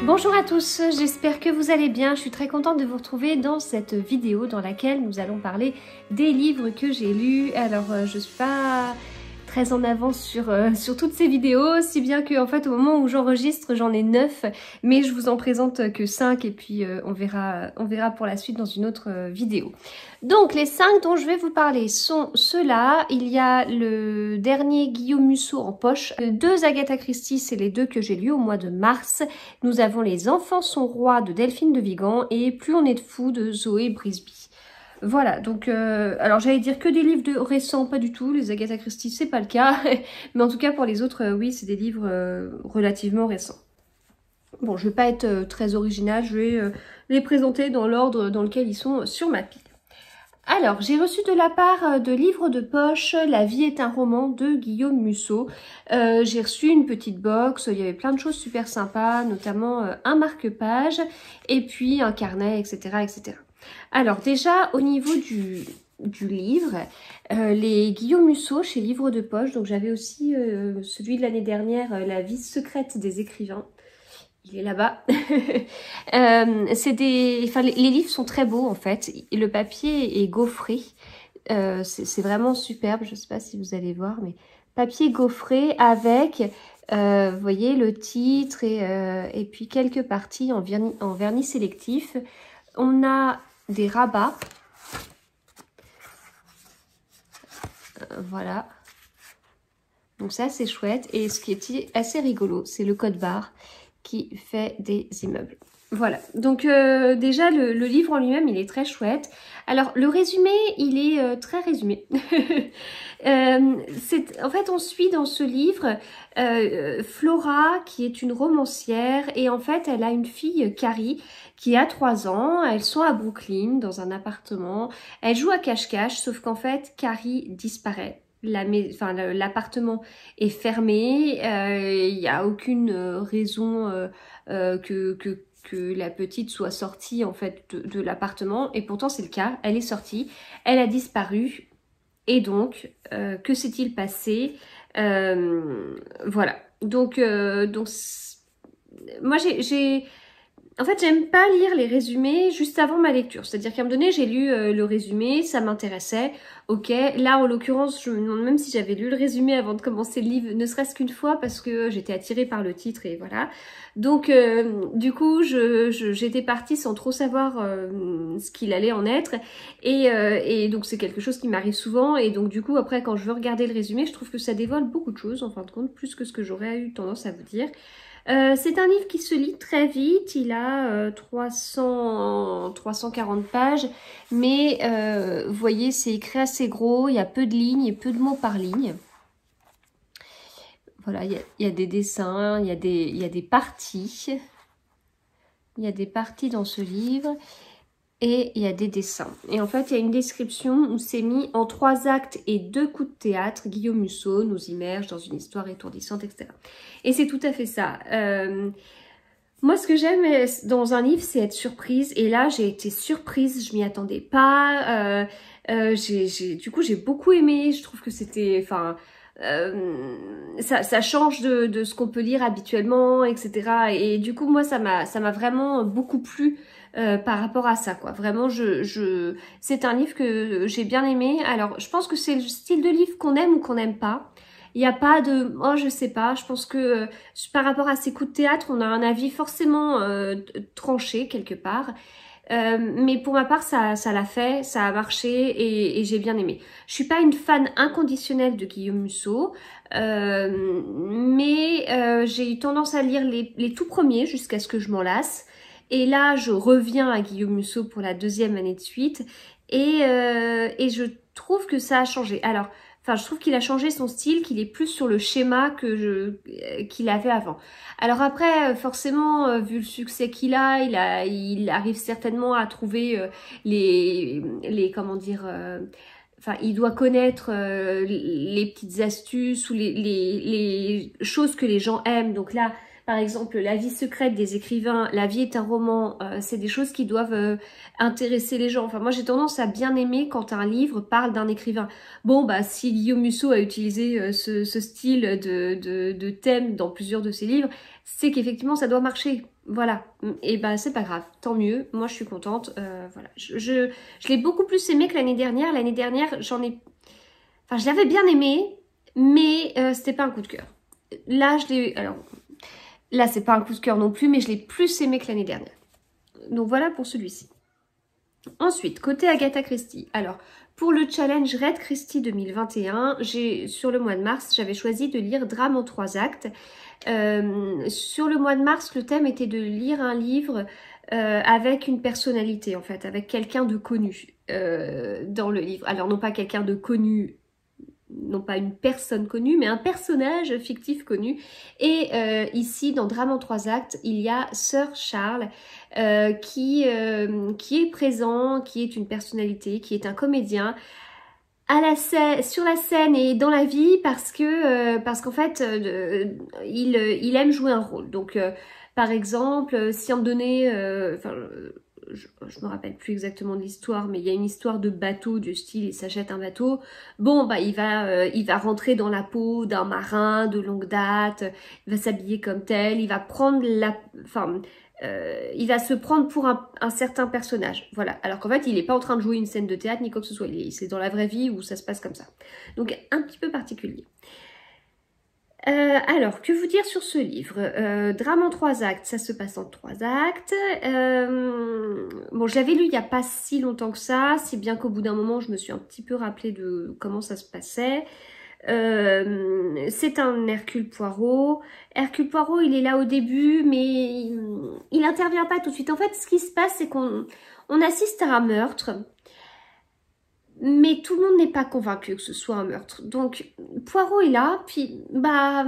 Bonjour à tous, j'espère que vous allez bien. Je suis très contente de vous retrouver dans cette vidéo dans laquelle nous allons parler des livres que j'ai lus. Alors je suis pas très en avance sur toutes ces vidéos, si bien que en fait au moment où j'enregistre j'en ai 9, mais je vous en présente que 5 et puis on verra pour la suite dans une autre vidéo. Donc les 5 dont je vais vous parler sont ceux-là. Il y a le dernier Guillaume Musso en poche, 2 Agatha Christie, c'est les 2 que j'ai lus au mois de mars. Nous avons Les enfants sont rois de Delphine de Vigan et Plus on est de fou de Zoé Brisby. Voilà, donc, alors j'allais dire que des livres récents, pas du tout, les Agatha Christie c'est pas le cas, mais en tout cas pour les autres, oui, c'est des livres relativement récents. Bon, je vais pas être très originale, je vais les présenter dans l'ordre dans lequel ils sont sur ma pile. Alors, j'ai reçu de la part de Livres de Poche, La vie est un roman de Guillaume Musso. J'ai reçu une petite box, il y avait plein de choses super sympas, notamment un marque-page, et puis un carnet, etc., etc. Alors déjà, au niveau du livre, les Guillaume Musso chez Livres de Poche, donc j'avais aussi celui de l'année dernière, La vie secrète des écrivains. Il est là-bas. Les livres sont très beaux en fait. Le papier est gaufré. C'est vraiment superbe. Je ne sais pas si vous allez voir, mais papier gaufré avec, vous voyez, le titre et puis quelques parties en vernis sélectif. On a des rabats. Voilà. Donc ça, c'est chouette. Et ce qui est assez rigolo, c'est le code barre qui fait des immeubles. Voilà, donc déjà le livre en lui-même il est très chouette. Alors le résumé il est très résumé. En fait on suit dans ce livre Flora qui est une romancière et en fait elle a une fille Carrie qui a 3 ans. Elles sont à Brooklyn dans un appartement. Elle joue à cache-cache sauf qu'en fait Carrie disparaît. L'appartement est fermé, il n'y a aucune raison que la petite soit sortie en fait de l'appartement et pourtant c'est le cas, elle est sortie, elle a disparu et donc que s'est-il passé? Voilà, donc moi en fait, j'aime pas lire les résumés juste avant ma lecture. C'est-à-dire qu'à un moment donné, j'ai lu le résumé, ça m'intéressait. Ok, là, en l'occurrence, je me demande même si j'avais lu le résumé avant de commencer le livre, ne serait-ce qu'une fois, parce que j'étais attirée par le titre et voilà. Donc, du coup, j'étais partie sans trop savoir ce qu'il allait en être. Et donc, c'est quelque chose qui m'arrive souvent. Et donc, du coup, après, quand je veux regarder le résumé, je trouve que ça dévoile beaucoup de choses, en fin de compte, plus que ce que j'aurais eu tendance à vous dire. C'est un livre qui se lit très vite, il a 340 pages, mais vous voyez c'est écrit assez gros, il y a peu de lignes et peu de mots par ligne. Voilà, il y a des dessins, il y a des parties, il y a des parties dans ce livre. Et il y a des dessins. Et en fait, il y a une description où c'est mis en 3 actes et 2 coups de théâtre. Guillaume Musso nous immerge dans une histoire étourdissante, etc. Et c'est tout à fait ça. Moi, ce que j'aime dans un livre, c'est être surprise. Et là, j'ai été surprise. Je m'y attendais pas. Du coup, j'ai beaucoup aimé. Je trouve que c'était... ça change de ce qu'on peut lire habituellement, etc. Et du coup, moi, ça m'a vraiment beaucoup plu. Par rapport à ça quoi, vraiment c'est un livre que j'ai bien aimé. Alors je pense que c'est le style de livre qu'on aime ou qu'on n'aime pas, il n'y a pas de oh je sais pas, je pense que par rapport à ces coups de théâtre on a un avis forcément tranché quelque part, mais pour ma part ça l'a fait, ça a marché et j'ai bien aimé. Je suis pas une fan inconditionnelle de Guillaume Musso, mais j'ai eu tendance à lire les tout premiers jusqu'à ce que je m'en lasse. Et là, je reviens à Guillaume Musso pour la 2e année de suite. Et je trouve que ça a changé. Alors, je trouve qu'il a changé son style, qu'il est plus sur le schéma qu'il avait avant. Alors après, forcément, vu le succès qu'il a, il arrive certainement à trouver comment dire... il doit connaître les petites astuces ou les choses que les gens aiment. Donc là... Par exemple, La vie secrète des écrivains, La vie est un roman, c'est des choses qui doivent intéresser les gens. Enfin, moi, j'ai tendance à bien aimer quand un livre parle d'un écrivain. Bon, bah, si Guillaume Musso a utilisé ce style de thème dans plusieurs de ses livres, c'est qu'effectivement, ça doit marcher. Voilà, et ben c'est pas grave, tant mieux, moi je suis contente, voilà. Je l'ai beaucoup plus aimé que l'année dernière. L'année dernière, enfin je l'avais bien aimé, mais c'était pas un coup de cœur. Là, alors, là c'est pas un coup de cœur non plus, mais je l'ai plus aimé que l'année dernière. Donc voilà pour celui-ci. Ensuite, côté Agatha Christie, alors pour le challenge Red Christie 2021, sur le mois de mars, j'avais choisi de lire Drame en 3 actes. Sur le mois de mars, le thème était de lire un livre avec une personnalité, en fait, avec quelqu'un de connu dans le livre. Alors non pas quelqu'un de connu, non pas une personne connue, mais un personnage fictif connu. Et ici, dans Drame en 3 actes, il y a Sir Charles qui est présent, qui est une personnalité, qui est un comédien sur la scène et dans la vie parce qu'en fait il aime jouer un rôle. Donc par exemple, si on me donnait, je me rappelle plus exactement de l'histoire, mais il y a une histoire de bateau du style il s'achète un bateau, bon bah il va rentrer dans la peau d'un marin de longue date, il va s'habiller comme tel, il va prendre il va se prendre pour un certain personnage, voilà. Alors qu'en fait, il n'est pas en train de jouer une scène de théâtre ni quoi que ce soit. C'est dans la vraie vie où ça se passe comme ça. Donc, un petit peu particulier. Alors, que vous dire sur ce livre? Drame en 3 actes, ça se passe en 3 actes. Bon, je l'avais lu il n'y a pas si longtemps que ça, si bien qu'au bout d'un moment, je me suis un petit peu rappelé de comment ça se passait. C'est un Hercule Poirot. Hercule Poirot, il est là au début, mais il n'intervient pas tout de suite. En fait, ce qui se passe, c'est qu'on assiste à un meurtre, mais tout le monde n'est pas convaincu que ce soit un meurtre. Donc, Poirot est là, puis bah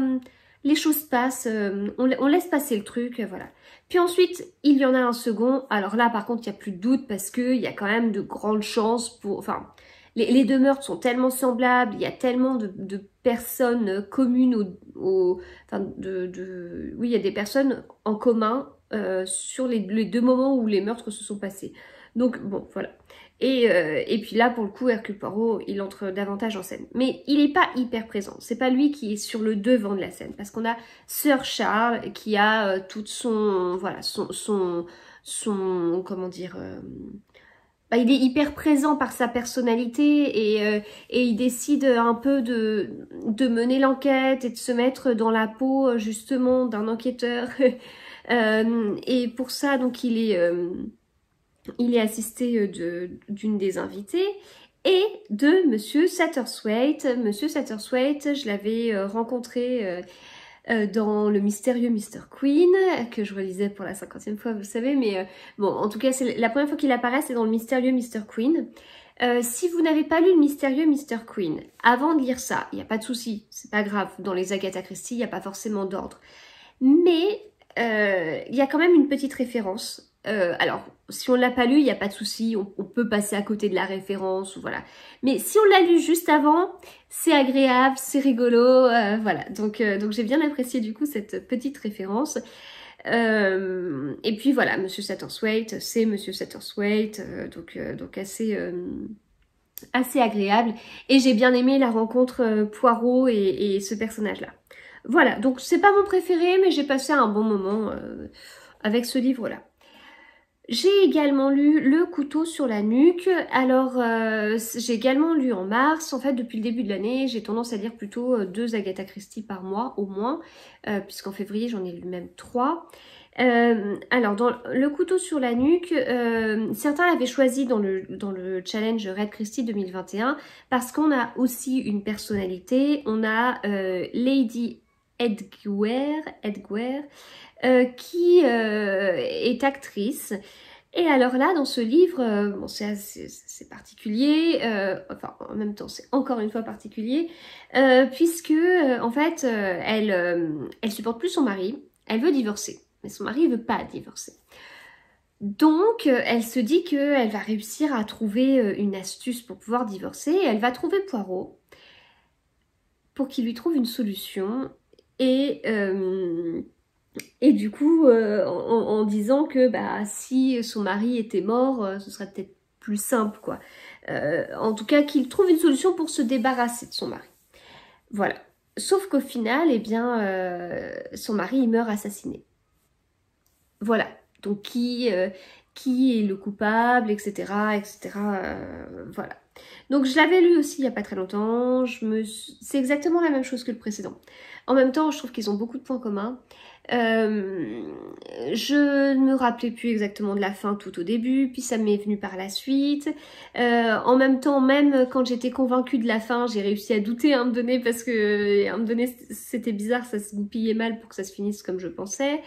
les choses passent, on laisse passer le truc, voilà. Puis ensuite, il y en a un second. Alors là, par contre, il n'y a plus de doute parce qu'il y a quand même de grandes chances pour... Enfin, les deux meurtres sont tellement semblables, il y a tellement de personnes communes, enfin oui, il y a des personnes en commun sur les deux moments où les meurtres se sont passés. Donc bon, voilà. Et puis là, pour le coup, Hercule Poirot, il entre davantage en scène. Mais il n'est pas hyper présent. C'est pas lui qui est sur le devant de la scène. Parce qu'on a Sir Charles qui a toute son... Voilà, son comment dire... bah, il est hyper présent par sa personnalité et il décide un peu de mener l'enquête et de se mettre dans la peau justement d'un enquêteur. Et pour ça, donc, il est assisté d'une des invitées et de Monsieur Satterthwaite. Monsieur Satterthwaite, je l'avais rencontré dans Le Mystérieux Mr. Queen, que je relisais pour la 50e fois, vous savez, mais bon, en tout cas, c'est la première fois qu'il apparaît, c'est dans Le Mystérieux Mr. Queen. Si vous n'avez pas lu Le Mystérieux Mr. Queen, avant de lire ça, il n'y a pas de souci, c'est pas grave, dans les Agatha Christie, il n'y a pas forcément d'ordre. Mais il y a quand même une petite référence. Alors, si on l'a pas lu, il n'y a pas de souci, on peut passer à côté de la référence, ou voilà. Mais si on l'a lu juste avant, c'est agréable, c'est rigolo, voilà. Donc j'ai bien apprécié du coup cette petite référence. Et puis voilà, Monsieur Satterthwaite, c'est Monsieur Satterthwaite, donc assez agréable. Et j'ai bien aimé la rencontre Poirot et ce personnage-là. Voilà, donc c'est pas mon préféré, mais j'ai passé un bon moment avec ce livre-là. J'ai également lu Le couteau sur la nuque. Alors, j'ai également lu en mars. En fait, depuis le début de l'année, j'ai tendance à lire plutôt 2 Agatha Christie par mois, au moins, puisqu'en février, j'en ai lu même 3. Alors, dans Le couteau sur la nuque, certains l'avaient choisi dans le challenge Red Christie 2021, parce qu'on a aussi une personnalité. On a Lady Edgware, qui est actrice. Et alors là, dans ce livre, bon, c'est particulier, enfin en même temps c'est encore une fois particulier, puisque en fait elle supporte plus son mari, elle veut divorcer, mais son mari ne veut pas divorcer. Donc elle se dit qu'elle va réussir à trouver une astuce pour pouvoir divorcer, et elle va trouver Poirot pour qu'il lui trouve une solution. Et du coup, en disant que bah, si son mari était mort, ce serait peut-être plus simple, quoi. En tout cas, qu'il trouve une solution pour se débarrasser de son mari. Voilà. Sauf qu'au final, eh bien, son mari, il meurt assassiné. voilà, donc qui est le coupable, etc. etc. Voilà. Donc je l'avais lu aussi il n'y a pas très longtemps, c'est exactement la même chose que le précédent. En même temps, je trouve qu'ils ont beaucoup de points communs. Je ne me rappelais plus exactement de la fin tout au début, puis ça m'est venu par la suite. En même temps, même quand j'étais convaincue de la fin, j'ai réussi à douter à un moment donné parce que à un moment donné c'était bizarre, ça se goupillait mal pour que ça se finisse comme je pensais.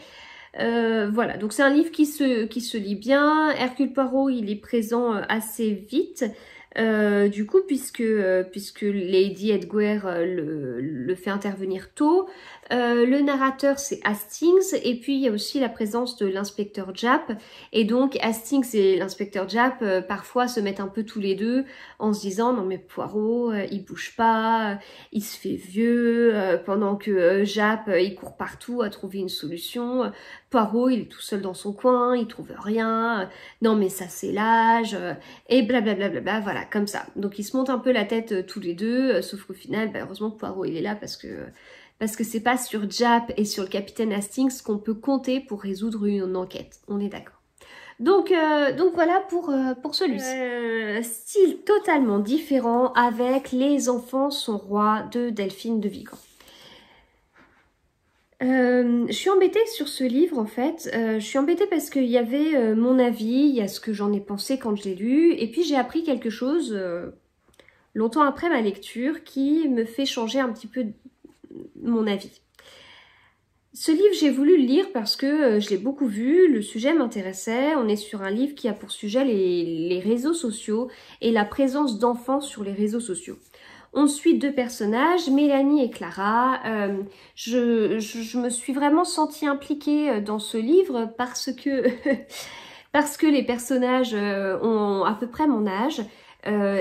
Voilà, donc c'est un livre qui se lit bien. Hercule Poirot, il est présent assez vite. Du coup, puisque Lady Edgware le fait intervenir tôt, le narrateur c'est Hastings, et puis il y a aussi la présence de l'inspecteur Japp, et donc Hastings et l'inspecteur Japp parfois se mettent un peu tous les deux en se disant non mais Poirot il bouge pas, il se fait vieux, pendant que Japp il court partout à trouver une solution, Poirot il est tout seul dans son coin, il trouve rien, non mais ça c'est l'âge, et blablabla, voilà, comme ça. Donc ils se montent un peu la tête tous les deux, sauf qu'au final, bah, heureusement que Poirot il est là parce que c'est pas sur Japp et sur le capitaine Hastings qu'on peut compter pour résoudre une enquête, on est d'accord. Donc voilà pour celui-ci. Style totalement différent avec Les enfants sont rois de Delphine de Vigan. Je suis embêtée sur ce livre en fait, je suis embêtée parce qu'il y avait mon avis, il y a ce que j'en ai pensé quand je l'ai lu, et puis j'ai appris quelque chose longtemps après ma lecture qui me fait changer un petit peu mon avis. Ce livre j'ai voulu le lire parce que je l'ai beaucoup vu, le sujet m'intéressait, on est sur un livre qui a pour sujet les réseaux sociaux et la présence d'enfants sur les réseaux sociaux. On suit deux personnages, Mélanie et Clara. Je me suis vraiment sentie impliquée dans ce livre parce que, parce que les personnages ont à peu près mon âge.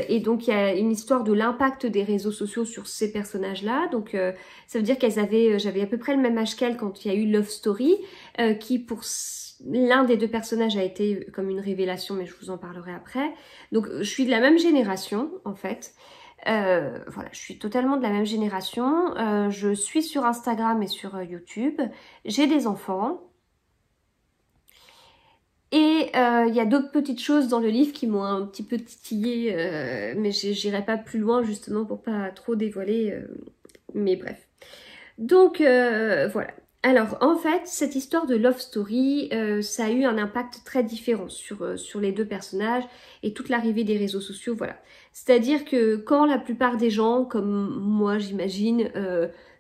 Et donc il y a une histoire de l'impact des réseaux sociaux sur ces personnages-là. Donc ça veut dire j'avais à peu près le même âge qu'elle quand il y a eu Love Story, qui pour l'un des deux personnages a été comme une révélation, mais je vous en parlerai après. Donc je suis de la même génération en fait. Voilà, je suis totalement de la même génération. Je suis sur Instagram et sur YouTube. J'ai des enfants. Et il y a d'autres petites choses dans le livre qui m'ont un petit peu titillée, mais j'irai pas plus loin justement pour pas trop dévoiler. Mais bref. Donc voilà. Alors en fait, cette histoire de Love Story, ça a eu un impact très différent sur les deux personnages et toute l'arrivée des réseaux sociaux, voilà. C'est-à-dire que quand la plupart des gens, comme moi j'imagine,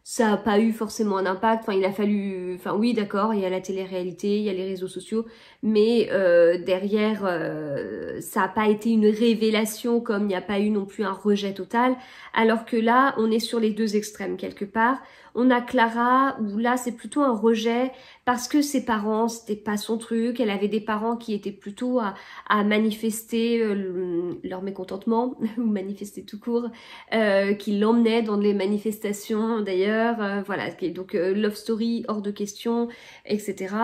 ça n'a pas eu forcément un impact, enfin il a fallu, enfin oui d'accord, il y a la télé-réalité, il y a les réseaux sociaux, mais derrière ça n'a pas été une révélation comme il n'y a pas eu non plus un rejet total, alors que là on est sur les deux extrêmes quelque part. On a Clara où là c'est plutôt un rejet parce que ses parents c'était pas son truc, elle avait des parents qui étaient plutôt à manifester leur mécontentement ou manifester tout court, qui l'emmenaient dans les manifestations d'ailleurs, voilà, donc Love Story hors de question, etc.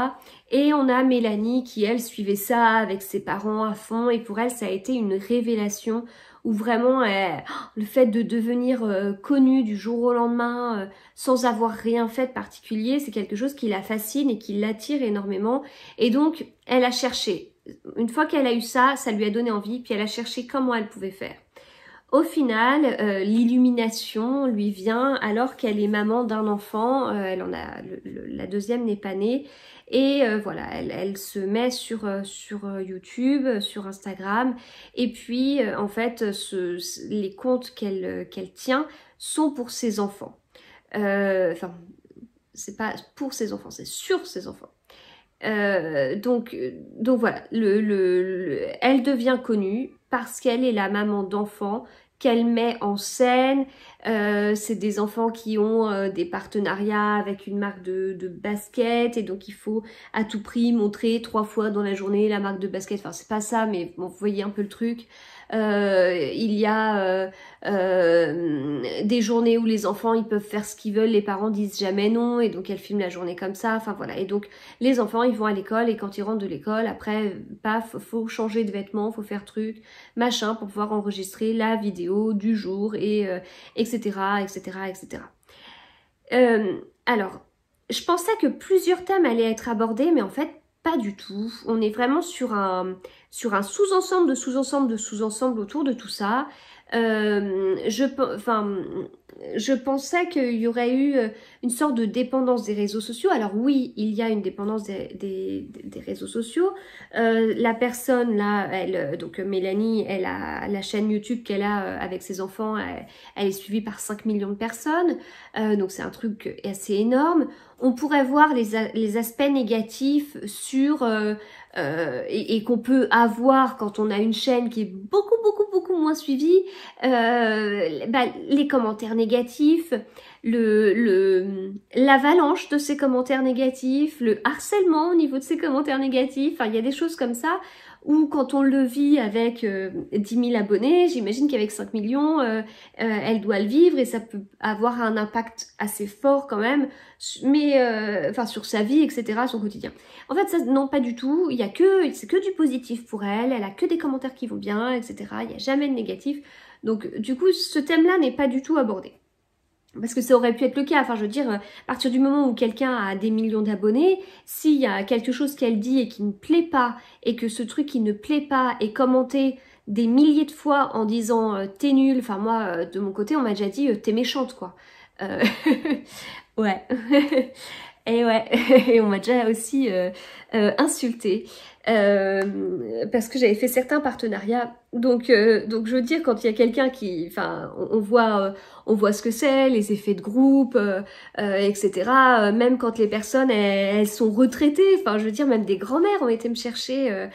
Et on a Mélanie qui elle suivait ça avec ses parents à fond et pour elle ça a été une révélation où vraiment le fait de devenir connue du jour au lendemain sans avoir rien fait de particulier, c'est quelque chose qui la fascine et qui l'attire énormément. Et donc, elle a cherché. Une fois qu'elle a eu ça, ça lui a donné envie, puis elle a cherché comment elle pouvait faire. Au final, l'illumination lui vient alors qu'elle est maman d'un enfant, elle en a la deuxième n'est pas née, et voilà, elle se met sur YouTube, sur Instagram, et puis en fait, les comptes qu'elle tient sont pour ses enfants. Enfin, c'est pas pour ses enfants, c'est sur ses enfants. Donc voilà, elle devient connue parce qu'elle est la maman d'enfants qu'elle met en scène. C'est des enfants qui ont des partenariats avec une marque de basket et donc il faut à tout prix montrer 3 fois dans la journée la marque de basket. Enfin c'est pas ça mais bon, vous voyez un peu le truc. Il y a des journées où les enfants ils peuvent faire ce qu'ils veulent, les parents disent jamais non et donc elle filme la journée comme ça, enfin voilà. Et donc les enfants ils vont à l'école et quand ils rentrent de l'école après paf faut changer de vêtements, faut faire truc machin pour pouvoir enregistrer la vidéo du jour et etc. Alors je pensais que plusieurs thèmes allaient être abordés mais en fait pas du tout. On est vraiment sur un sous-ensemble de sous-ensemble de sous-ensemble autour de tout ça. Je pensais qu'il y aurait eu une sorte de dépendance des réseaux sociaux. Alors oui, il y a une dépendance des réseaux sociaux. La personne là, donc Mélanie, elle a la chaîne YouTube qu'elle a avec ses enfants, elle est suivie par 5 millions de personnes. Donc c'est un truc assez énorme. On pourrait voir les aspects négatifs sur et qu'on peut avoir quand on a une chaîne qui est beaucoup moins suivie, les commentaires négatifs, l'avalanche de ces commentaires négatifs, le harcèlement au niveau de ces commentaires négatifs, enfin il y a des choses comme ça où quand on le vit avec 10 000 abonnés, j'imagine qu'avec 5 millions, elle doit le vivre et ça peut avoir un impact assez fort quand même, mais sur sa vie, etc., son quotidien. En fait, ça, non, pas du tout. C'est que du positif pour elle. Elle a que des commentaires qui vont bien, etc. Il n'y a jamais de négatif. Donc, du coup, ce thème-là n'est pas du tout abordé. Parce que ça aurait pu être le cas. Enfin, je veux dire, à partir du moment où quelqu'un a des millions d'abonnés, s'il y a quelque chose qu'elle dit et qui ne plaît pas, et que ce truc qui ne plaît pas est commenté des milliers de fois en disant t'es nul. Enfin, moi, de mon côté, on m'a déjà dit t'es méchante, quoi. Ouais. Et ouais, et on m'a déjà aussi insulté parce que j'avais fait certains partenariats. Donc je veux dire, quand il y a quelqu'un qui, enfin, on voit ce que c'est, les effets de groupe, etc. Même quand les personnes elles sont retraitées, enfin, je veux dire, même des grands-mères ont été me chercher.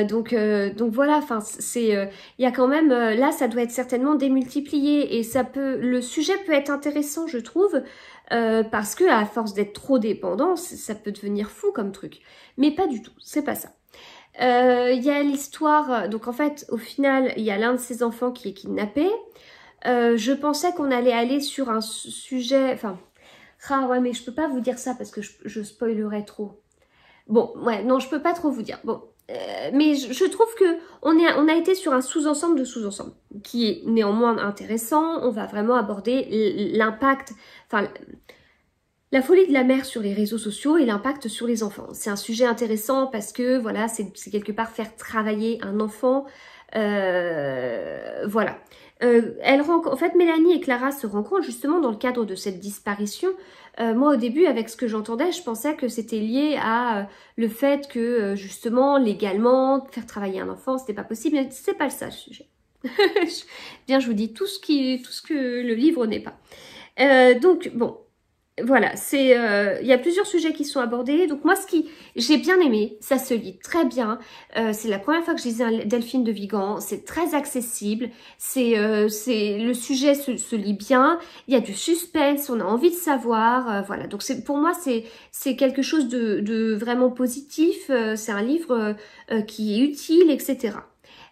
Donc voilà, enfin, il y a quand même là, ça doit être certainement démultiplié et le sujet peut être intéressant, je trouve. Parce que à force d'être trop dépendant, ça peut devenir fou comme truc. Mais pas du tout, c'est pas ça. Il y a l'histoire, donc en fait, au final, il y a l'un de ses enfants qui est kidnappé. Je pensais qu'on allait aller sur un sujet... Enfin, ouais, mais je peux pas vous dire ça parce que je spoilerais trop. Bon, ouais, non, je peux pas trop vous dire. Bon, mais je trouve que on a été sur un sous-ensemble de sous-ensemble qui est néanmoins intéressant. On va vraiment aborder l'impact, enfin la folie de la mère sur les réseaux sociaux et l'impact sur les enfants. C'est un sujet intéressant parce que voilà, c'est quelque part faire travailler un enfant. Voilà. En fait, Mélanie et Clara se rencontrent justement dans le cadre de cette disparition. Moi, au début, avec ce que j'entendais, je pensais que c'était lié à le fait que, justement, légalement, faire travailler un enfant, c'était pas possible. Mais c'est pas ça, le sujet. Bien, je vous dis tout ce que le livre n'est pas. Donc, bon. Voilà, il y a plusieurs sujets qui sont abordés. Donc moi, j'ai bien aimé, ça se lit très bien. C'est la première fois que je lisais un Delphine de Vigan. C'est très accessible. Le sujet se lit bien. Il y a du suspense, on a envie de savoir. Voilà, donc pour moi, c'est quelque chose de vraiment positif. C'est un livre qui est utile, etc.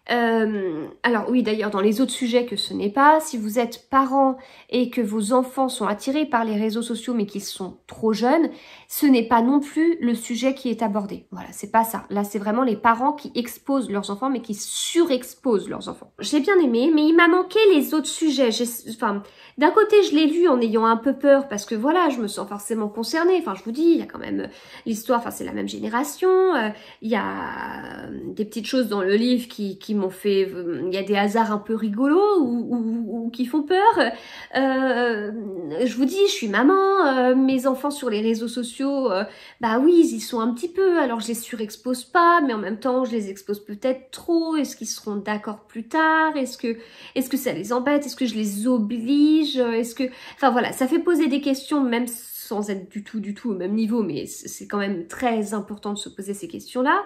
Alors oui, d'ailleurs, dans les autres sujets que ce n'est pas, si vous êtes parent et que vos enfants sont attirés par les réseaux sociaux mais qu'ils sont trop jeunes, ce n'est pas non plus le sujet qui est abordé. Voilà, c'est pas ça. Là, c'est vraiment les parents qui exposent leurs enfants mais qui surexposent leurs enfants. J'ai bien aimé, mais il m'a manqué les autres sujets. Enfin, d'un côté, je l'ai lu en ayant un peu peur parce que voilà, je me sens forcément concernée. Enfin, je vous dis, il y a quand même l'histoire, enfin, c'est la même génération. Il y a des petites choses dans le livre qui m'ont fait... Il y a des hasards un peu rigolos ou qui font peur. Je vous dis, je suis maman, mes enfants sur les réseaux sociaux, bah oui, ils y sont un petit peu, alors je les surexpose pas, mais en même temps, je les expose peut-être trop. Est-ce qu'ils seront d'accord plus tard? Est-ce que ça les embête? Est-ce que je les oblige? Enfin voilà, ça fait poser des questions, même sans être du tout au même niveau, mais c'est quand même très important de se poser ces questions-là.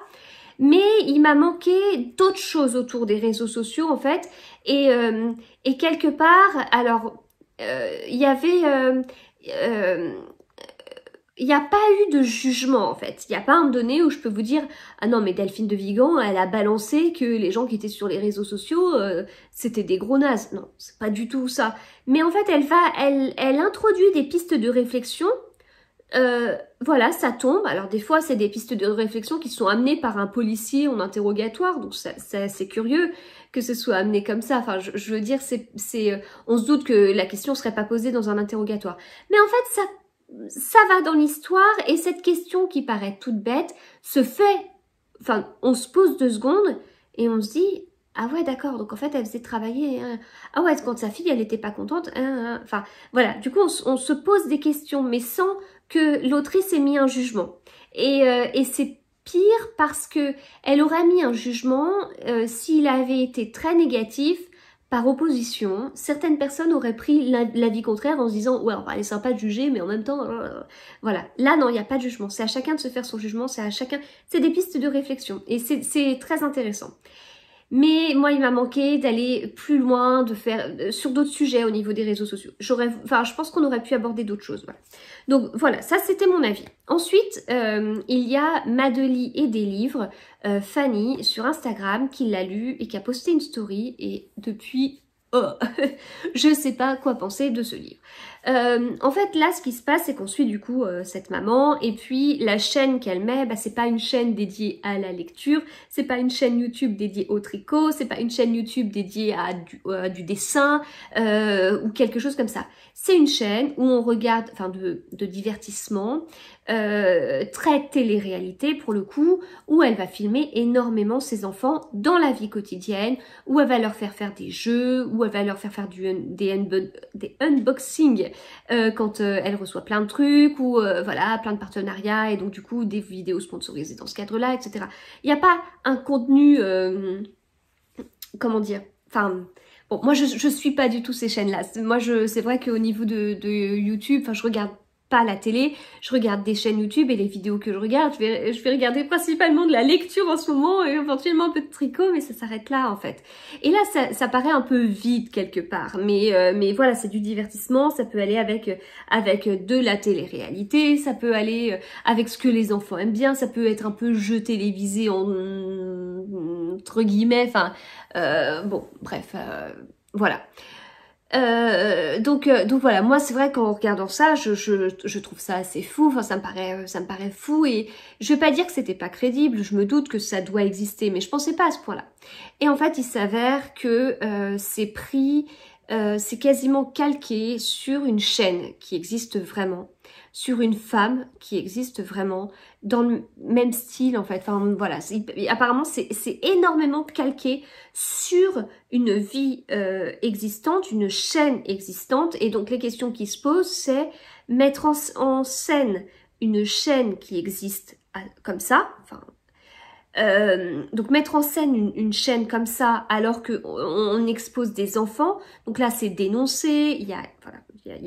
Mais il m'a manqué d'autres choses autour des réseaux sociaux en fait, et quelque part, alors il y avait, il n'y a pas eu de jugement en fait. Il n'y a pas un moment donné où je peux vous dire ah non mais Delphine de Vigan elle a balancé que les gens qui étaient sur les réseaux sociaux c'était des gros nazes. Non, c'est pas du tout ça. Mais en fait elle introduit des pistes de réflexion. Voilà, ça tombe. Alors des fois, c'est des pistes de réflexion qui sont amenées par un policier en interrogatoire, donc c'est assez curieux que ce soit amené comme ça. Enfin, je veux dire, on se doute que la question serait pas posée dans un interrogatoire. Mais en fait, ça va dans l'histoire et cette question qui paraît toute bête se fait, enfin, on se pose 2 secondes et on se dit, ah ouais, d'accord, donc en fait, elle faisait travailler, hein. Ah ouais, quand sa fille, elle était pas contente, hein. Enfin, voilà, du coup, on se pose des questions, mais sans que l'autrice ait mis un jugement. Et c'est pire parce que elle aurait mis un jugement s'il avait été très négatif. Par opposition, certaines personnes auraient pris l'avis contraire en se disant « Ouais, elle est sympa de juger, mais en même temps... voilà. » Là, non, il n'y a pas de jugement. C'est à chacun de se faire son jugement, c'est à chacun... C'est des pistes de réflexion et c'est très intéressant. Mais moi, il m'a manqué d'aller plus loin, de faire sur d'autres sujets au niveau des réseaux sociaux. Je pense qu'on aurait pu aborder d'autres choses. Voilà. Donc voilà, ça c'était mon avis. Ensuite, il y a Madely et des livres, Fanny sur Instagram, qui l'a lu et qui a posté une story. Et depuis, oh, je sais pas quoi penser de ce livre. En fait, là, ce qui se passe, c'est qu'on suit du coup cette maman, et puis la chaîne qu'elle met, bah, c'est pas une chaîne dédiée à la lecture, c'est pas une chaîne YouTube dédiée au tricot, c'est pas une chaîne YouTube dédiée à du dessin ou quelque chose comme ça. C'est une chaîne où on regarde, enfin de divertissement, très télé-réalité pour le coup, où elle va filmer énormément ses enfants dans la vie quotidienne, où elle va leur faire des jeux, où elle va leur faire des unboxings quand elle reçoit plein de trucs, ou voilà, plein de partenariats, et donc du coup des vidéos sponsorisées dans ce cadre-là, etc. Il n'y a pas un contenu, comment dire, enfin... Bon, moi je suis pas du tout ces chaînes-là. Moi c'est vrai qu'au niveau de YouTube, enfin je regarde pas la télé, je regarde des chaînes YouTube et les vidéos que je regarde, je vais regarder principalement de la lecture en ce moment et éventuellement un peu de tricot, mais ça s'arrête là en fait. Et là ça paraît un peu vide quelque part, mais voilà, c'est du divertissement, ça peut aller avec de la télé-réalité, ça peut aller avec ce que les enfants aiment bien, ça peut être un peu jeu télévisé entre guillemets, enfin bon bref, voilà. Donc voilà, moi c'est vrai qu'en regardant ça, je trouve ça assez fou, enfin ça me paraît fou, et je vais pas dire que c'était pas crédible, je me doute que ça doit exister, mais je pensais pas à ce point-là. Et en fait il s'avère que c'est quasiment calqué sur une chaîne qui existe vraiment, sur une femme qui existe vraiment, dans le même style en fait, enfin voilà, apparemment c'est énormément calqué sur une vie existante, une chaîne existante, et donc les questions qui se posent, c'est mettre en scène une chaîne qui existe comme ça, enfin... donc mettre en scène une chaîne comme ça alors que on expose des enfants, donc là c'est dénoncé, il y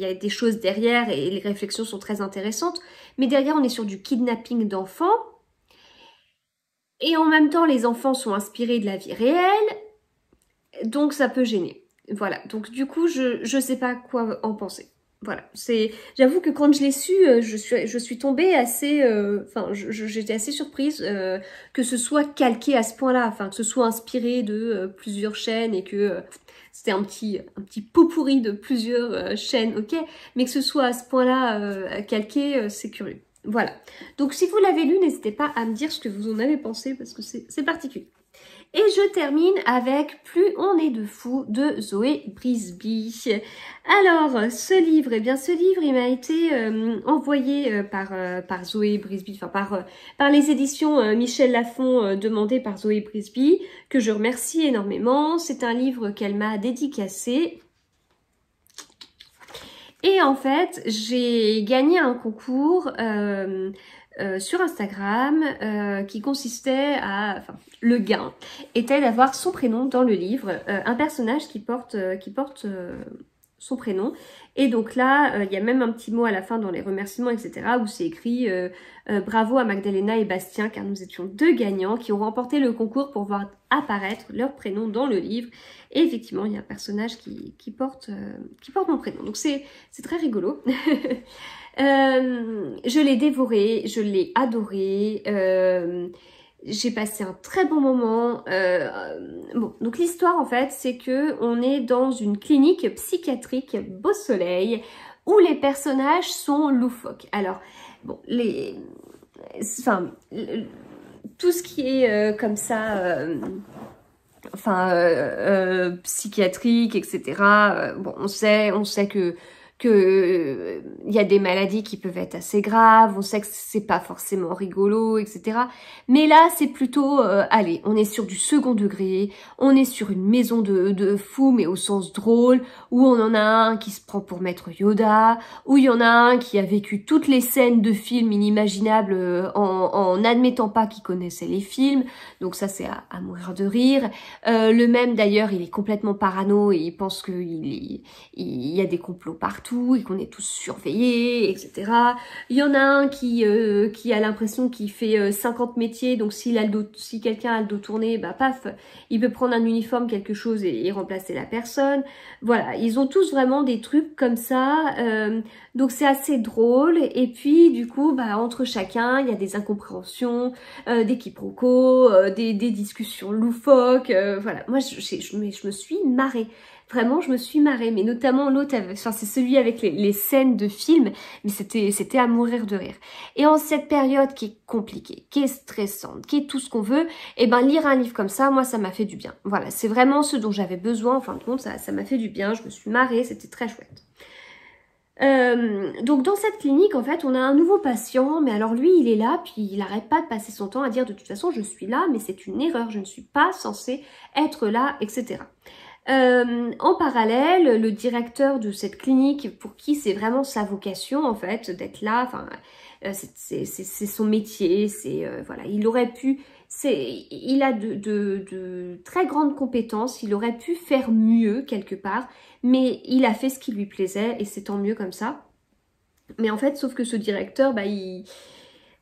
a des choses derrière et les réflexions sont très intéressantes, mais derrière on est sur du kidnapping d'enfants, et en même temps les enfants sont inspirés de la vie réelle, donc ça peut gêner. Voilà, donc du coup je sais pas quoi en penser. Voilà, j'avoue que quand je l'ai su, je suis tombée assez, enfin j'étais assez surprise que ce soit calqué à ce point-là, enfin que ce soit inspiré de plusieurs chaînes et que c'était un petit pot pourri de plusieurs chaînes, ok, mais que ce soit à ce point-là calqué, c'est curieux. Voilà, donc si vous l'avez lu, n'hésitez pas à me dire ce que vous en avez pensé parce que c'est particulier. Et je termine avec Plus on est de fous de Zoé Brisby. Alors, ce livre, eh bien ce livre, il m'a été envoyé par Zoé Brisby, enfin par les éditions Michel Lafon, demandé par Zoé Brisby, que je remercie énormément. C'est un livre qu'elle m'a dédicacé. Et en fait, j'ai gagné un concours sur Instagram qui consistait à... Enfin, le gain était d'avoir son prénom dans le livre, un personnage qui porte son prénom. Et donc là, il y a même un petit mot à la fin dans les remerciements, etc. où c'est écrit bravo à Magdalena et Bastien, car nous étions 2 gagnants qui ont remporté le concours pour voir apparaître leur prénom dans le livre. Et effectivement, il y a un personnage qui porte mon prénom. Donc c'est très rigolo. Je l'ai dévoré, je l'ai adoré. J'ai passé un très bon moment. Bon, donc l'histoire en fait, c'est que on est dans une clinique psychiatrique Beau Soleil où les personnages sont loufoques. Alors, bon, tout ce qui est comme ça, psychiatrique, etc. Bon, on sait que que il y a des maladies qui peuvent être assez graves, on sait que c'est pas forcément rigolo, etc. Mais là, c'est plutôt, allez, on est sur du second degré, on est sur une maison de fous, mais au sens drôle, où on en a un qui se prend pour maître Yoda, où il y en a un qui a vécu toutes les scènes de films inimaginables en n'admettant pas qu'il connaissait les films, donc ça c'est à mourir de rire. Le même d'ailleurs, il est complètement parano et il pense qu'il y a des complots partout et qu'on est tous surveillés, etc. Il y en a un qui a l'impression qu'il fait 50 métiers, donc si quelqu'un a le dos tourné, bah paf, il peut prendre un uniforme, quelque chose et remplacer la personne. Voilà, ils ont tous vraiment des trucs comme ça, donc c'est assez drôle. Et puis du coup, bah entre chacun, il y a des incompréhensions, des quiproquos, des discussions loufoques. Voilà, moi je me suis marrée. Vraiment, je me suis marrée, mais notamment l'autre, enfin c'est celui avec les scènes de films, mais c'était à mourir de rire. Et en cette période qui est compliquée, qui est stressante, qui est tout ce qu'on veut, et ben lire un livre comme ça, moi ça m'a fait du bien. Voilà, c'est vraiment ce dont j'avais besoin, en fin de compte, ça m'a fait du bien, je me suis marrée, c'était très chouette. Donc dans cette clinique, en fait, on a un nouveau patient, mais alors lui, il est là, puis il n'arrête pas de passer son temps à dire de toute façon, je suis là, mais c'est une erreur, je ne suis pas censée être là, etc. En parallèle, le directeur de cette clinique, pour qui c'est vraiment sa vocation en fait d'être là, enfin c'est son métier, voilà, il aurait pu, il a de très grandes compétences, il aurait pu faire mieux quelque part, mais il a fait ce qui lui plaisait et c'est tant mieux comme ça. Mais en fait, sauf que ce directeur, bah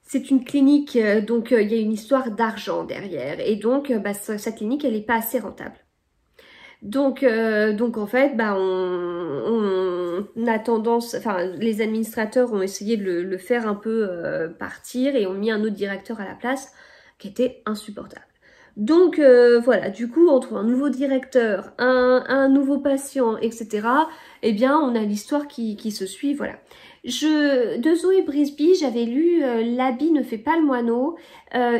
c'est une clinique, donc il y a une histoire d'argent derrière et donc bah, sa clinique elle n'est pas assez rentable. Donc en fait, bah, on a tendance, enfin les administrateurs ont essayé de le faire un peu partir et ont mis un autre directeur à la place qui était insupportable. Donc voilà, du coup entre un nouveau directeur, un nouveau patient, etc. Eh bien on a l'histoire qui se suit, voilà. De Zoé Brisby, j'avais lu L'habit ne fait pas le moineau.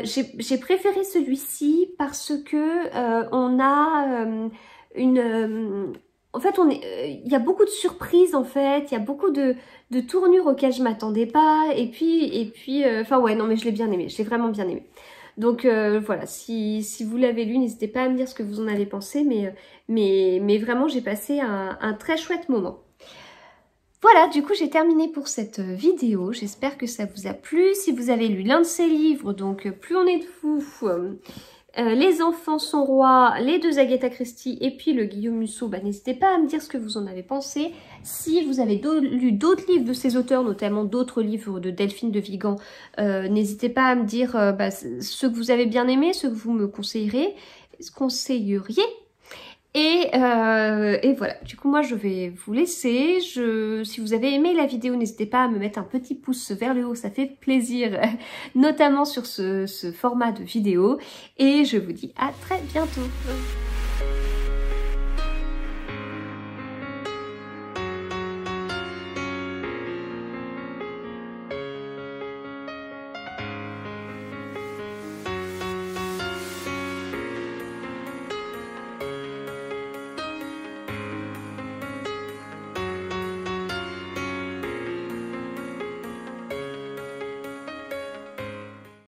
J'ai préféré celui-ci parce que on a en fait, il y a beaucoup de surprises en fait, il y a beaucoup de tournures auxquelles je m'attendais pas, et puis, enfin ouais, non mais je l'ai bien aimé, je l'ai vraiment bien aimé. Donc voilà, si vous l'avez lu, n'hésitez pas à me dire ce que vous en avez pensé, mais vraiment j'ai passé un très chouette moment. Voilà, du coup j'ai terminé pour cette vidéo, j'espère que ça vous a plu. Si vous avez lu l'un de ces livres, donc Plus on est de fous, Les enfants sont rois, les deux Agatha Christie et puis le Guillaume Musso, bah, n'hésitez pas à me dire ce que vous en avez pensé. Si vous avez lu d'autres livres de ces auteurs, notamment d'autres livres de Delphine de Vigan, n'hésitez pas à me dire bah, ceux que vous avez bien aimés, ceux que vous me conseilleriez. Et voilà, du coup moi je vais vous laisser. Si vous avez aimé la vidéo, n'hésitez pas à me mettre un petit pouce vers le haut, ça fait plaisir, notamment sur ce format de vidéo. Et je vous dis à très bientôt.